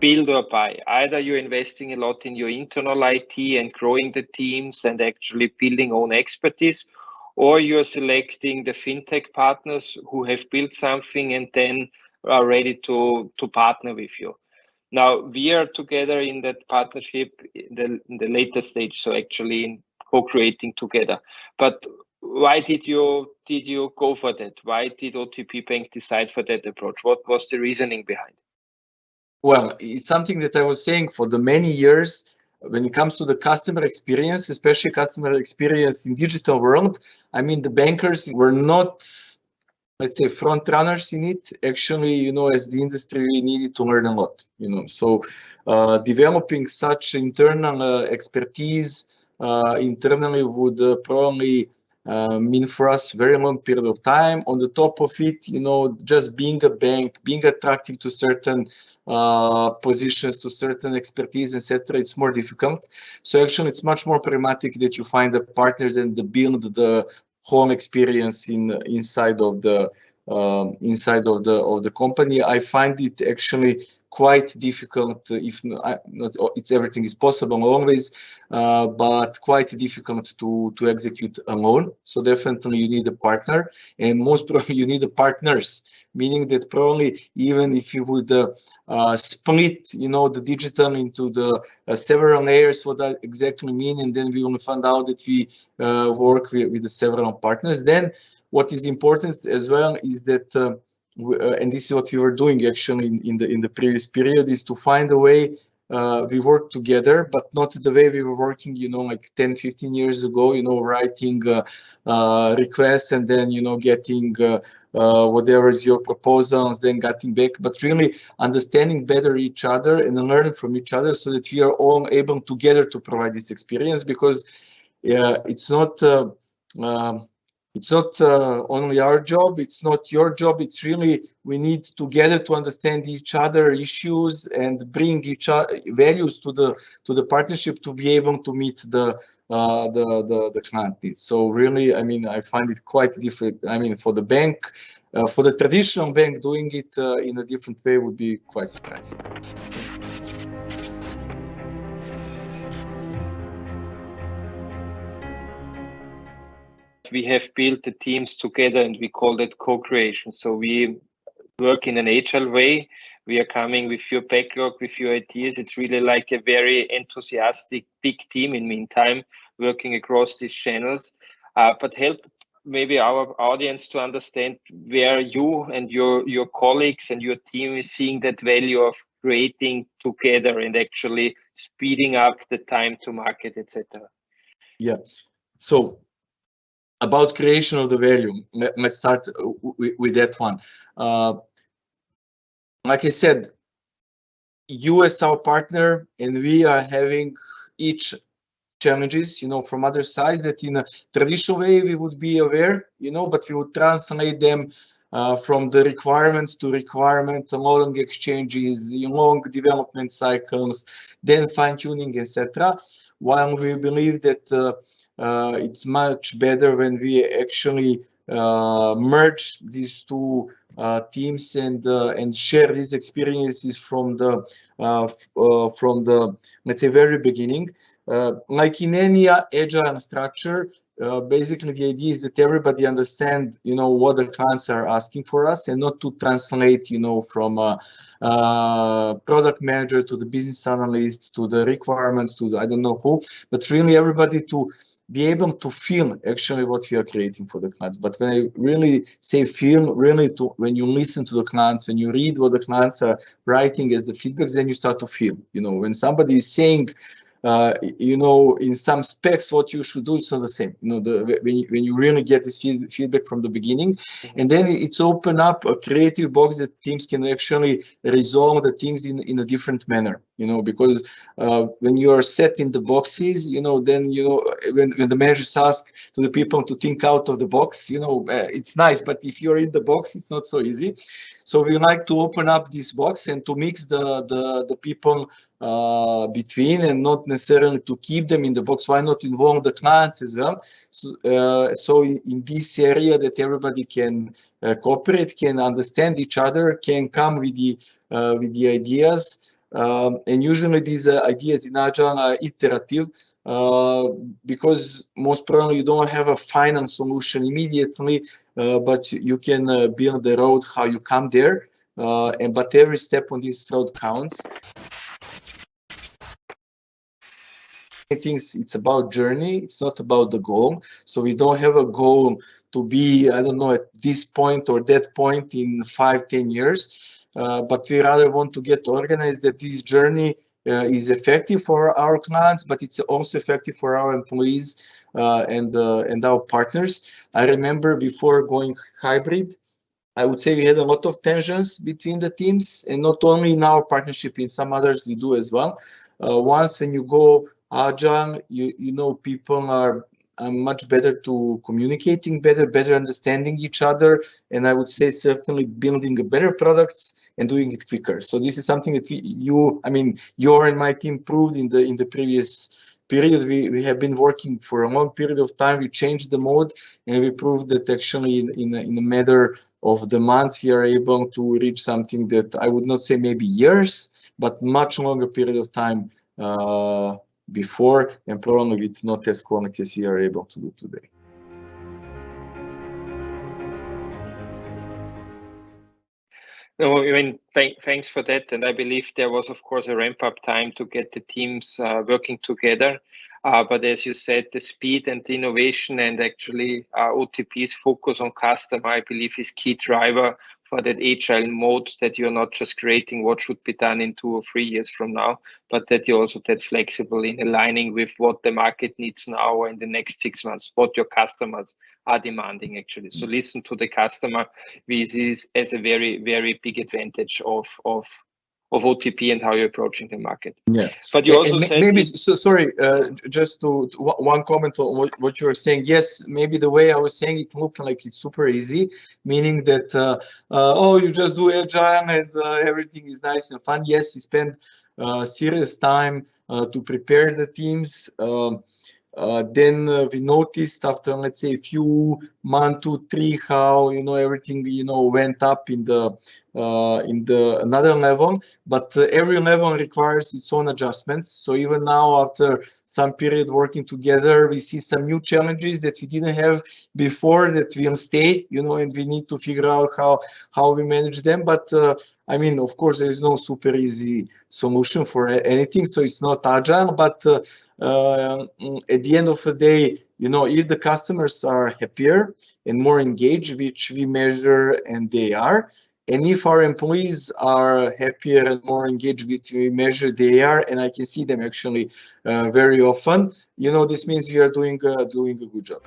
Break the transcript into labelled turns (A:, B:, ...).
A: build or buy. Either you're investing a lot in your internal IT and growing the teams and actually building own expertise, or you're selecting the fintech partners who have built something and then are ready to partner with you. Now we are together in that partnership in the later stage, so actually in co-creating together. But why did you go for that? Why did OTP Bank decide for that approach? What was the reasoning behind?
B: Well, it's something that I was saying for the many years. When it comes to the customer experience, especially customer experience in digital world, I mean, the bankers were not, let's say, front runners in it. Actually, you know, as the industry, we needed to learn a lot, you know. So developing such internal expertise internally would probably mean for us very long period of time. On the top of it, you know, just being a bank, being attractive to certain positions, to certain expertise, etc., it's more difficult. So actually, it's much more pragmatic that you find a partner than to build the whole experience inside of the company. I find it actually quite difficult, if not it's everything is possible always, but quite difficult to execute alone. So definitely you need a partner, and most probably you need a partners, meaning that probably even if you would split, you know, the digital into the several layers, what that exactly mean, and then we will find out that we work with the several partners. Then what is important as well is that, and this is what we were doing actually in the previous period, is to find a way we work together, but not the way we were working, you know, like 10, 15 years ago, you know, writing requests and then, you know, getting whatever is your proposals, then getting back, but really understanding better each other and learning from each other so that we are all able together to provide this experience, because it's not only our job, it's not your job, it's really we need together to understand each other issues and bring each other values to the partnership to be able to meet the client needs. So really, I mean, I find it quite different. I mean, for the bank, for the traditional bank, doing it in a different way would be quite surprising.
A: We have built the teams together and we call it co-creation. So we work in an agile way. We are coming with your backlog, with your ideas. It's really like a very enthusiastic big team in meantime, working across these channels. But help maybe our audience to understand where you and your colleagues and your team is seeing that value of creating together and actually speeding up the time to market, etc.
B: Yeah. So about creation of the value, let's start with that one. Like I said, you as our partner and we are having each challenges, you know, from other sides that in a traditional way we would be aware, you know, but we would translate them from the requirements to requirement, long exchanges, long development cycles, then fine-tuning, etc. While we believe that it's much better when we actually merge these two teams and share these experiences from the let's say very beginning. Like in any agile structure, basically the idea is that everybody understand, you know, what the clients are asking for us, and not to translate, you know, from product manager to the business analyst to the requirements to the I don't know who, but really everybody to be able to feel actually what we are creating for the clients. But when I really say feel, really to when you listen to the clients, when you read what the clients are writing as the feedbacks, then you start to feel, you know, when somebody is saying you know, in some specs what you should do, it's not the same, you know, when you really get this feedback from the beginning, and then it's open up a creative box that teams can actually resolve the things in a different manner, you know, because when you are set in the boxes, you know, then, you know, when the managers ask to the people to think out of the box, you know, it's nice, but if you're in the box, it's not so easy. So we like to open up this box and to mix the people between, and not necessarily to keep them in the box. Why not involve the clients as well? So in this area that everybody can cooperate, can understand each other, can come with the ideas, And usually these ideas in Agile are iterative, because most probably you don't have a final solution immediately, but you can build the road how you come there, but every step on this road counts. Things, it's about journey, it's not about the goal. So we don't have a goal to be, I don't know, at this point or that point in 5-10 years, but we rather want to get organized that this journey is effective for our clients, but it's also effective for our employees and our partners. I remember before going hybrid, I would say we had a lot of tensions between the teams, and not only in our partnership, in some others we do as well. Once when you go Agile, you know, people are much better to communicating better understanding each other, and I would say certainly building better products and doing it quicker. So this is something that you and my team proved in the previous period. We have been working for a long period of time. We changed the mode, and we proved that actually in a matter of the months you are able to reach something that I would not say maybe years, but much longer period of time before, and probably with not as quality as you are able to do today.
A: No, I mean, thanks for that. And I believe there was, of course, a ramp-up time to get the teams working together. But as you said, the speed and the innovation and actually OTP's focus on customer, I believe, is key driver for that agile mode, that you're not just creating what should be done in 2 or 3 years from now, but that you're also that flexible in aligning with what the market needs now or in the next 6 months, what your customers are demanding actually. So listen to the customer. This is as a very, very big advantage of OTP and how you're approaching the market.
B: Yeah,
A: but you also said
B: maybe so. Sorry, just to one comment on what you were saying. Yes, maybe the way I was saying it looked like it's super easy, meaning that oh, you just do agile and everything is nice and fun. Yes, we spend serious time to prepare the teams. Then we noticed after, let's say, a few months, 2, 3, how everything went up in the another level. But every level requires its own adjustments. So even now, after some period working together, we see some new challenges that we didn't have before that will stay, and we need to figure out how we manage them. But I mean, of course, there is no super easy solution for anything, so it's not agile. But at the end of the day, if the customers are happier and more engaged, which we measure, and they are, and if our employees are happier and more engaged, which we measure they are, and I can see them actually very often, this means we are doing a good job.